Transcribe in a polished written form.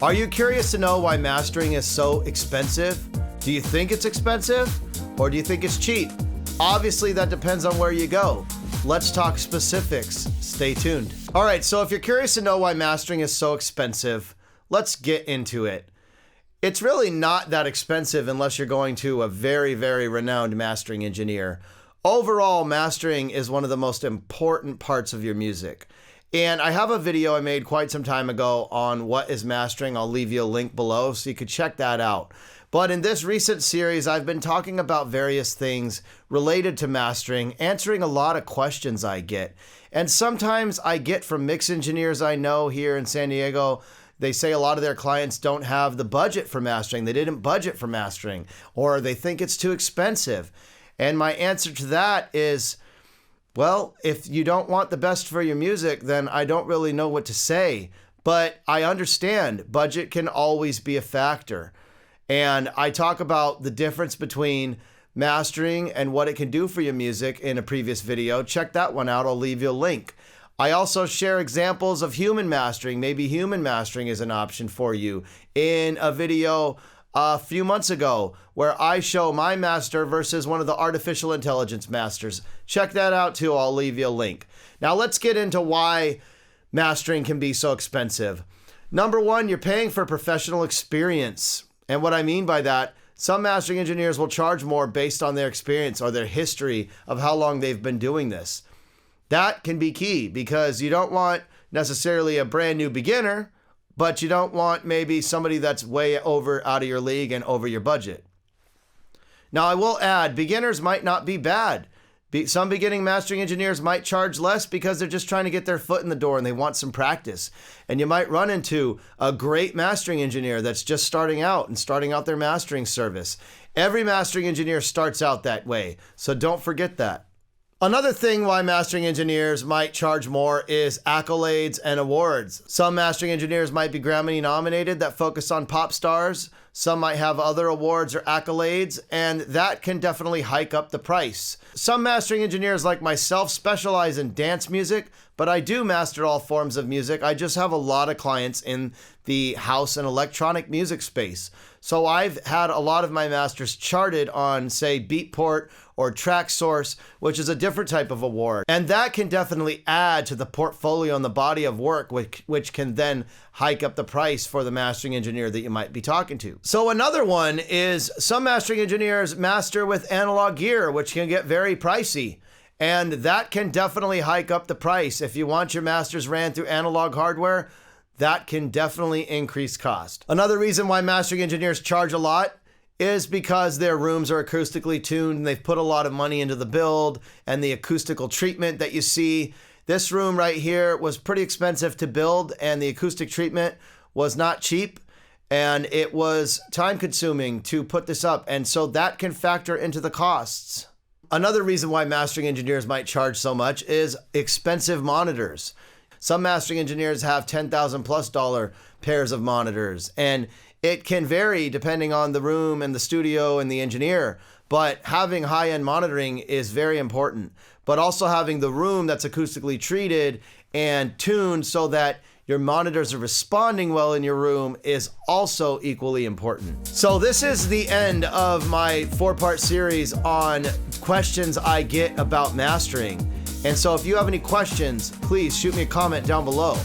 Are you curious to know why mastering is so expensive? Do you think it's expensive or do you think it's cheap? Obviously, that depends on where you go. Let's talk specifics. Stay tuned. All right, so if you're curious to know why mastering is so expensive, let's get into it. It's really not that expensive unless you're going to a very, very renowned mastering engineer. Overall, mastering is one of the most important parts of your music. And I have a video I made quite some time ago on what is mastering. I'll leave you a link below so you could check that out. But in this recent series, I've been talking about various things related to mastering, answering a lot of questions I get. And sometimes I get from mix engineers I know here in San Diego, they say a lot of their clients don't have the budget for mastering. They didn't budget for mastering, or they think it's too expensive. And my answer to that is, well, if you don't want the best for your music, then I don't really know what to say. But I understand budget can always be a factor. And I talk about the difference between mastering and what it can do for your music in a previous video. Check that one out. I'll leave you a link. I also share examples of human mastering. Maybe human mastering is an option for you in a video a few months ago where I show my master versus one of the artificial intelligence masters. Check that out too. I'll leave you a link. Now let's get into why mastering can be so expensive. Number one, you're paying for professional experience. And what I mean by that, some mastering engineers will charge more based on their experience or their history of how long they've been doing this. That can be key because you don't want necessarily a brand new beginner, but you don't want maybe somebody that's way over out of your league and over your budget. Now, I will add, beginners might not be bad. Some beginning mastering engineers might charge less because they're just trying to get their foot in the door and they want some practice. And you might run into a great mastering engineer that's just starting out their mastering service. Every mastering engineer starts out that way, so don't forget that. Another thing why mastering engineers might charge more is accolades and awards. Some mastering engineers might be Grammy nominated that focus on pop stars. Some might have other awards or accolades, and that can definitely hike up the price. Some mastering engineers like myself specialize in dance music, but I do master all forms of music. I just have a lot of clients in the house and electronic music space. So I've had a lot of my masters charted on, say, Beatport or Track Source, which is a different type of award. And that can definitely add to the portfolio and the body of work, which can then hike up the price for the mastering engineer that you might be talking to. So another one is some mastering engineers master with analog gear, which can get very pricey. And that can definitely hike up the price. If you want your masters ran through analog hardware, that can definitely increase cost. Another reason why mastering engineers charge a lot is because their rooms are acoustically tuned and they've put a lot of money into the build and the acoustical treatment that you see. This room right here was pretty expensive to build and the acoustic treatment was not cheap and it was time consuming to put this up. And so that can factor into the costs. Another reason why mastering engineers might charge so much is expensive monitors. Some mastering engineers have $10,000+ pairs of monitors, and it can vary depending on the room and the studio and the engineer, but having high-end monitoring is very important. But also having the room that's acoustically treated and tuned so that your monitors are responding well in your room is also equally important. So this is the end of my 4-part series on questions I get about mastering. And so if you have any questions, please shoot me a comment down below.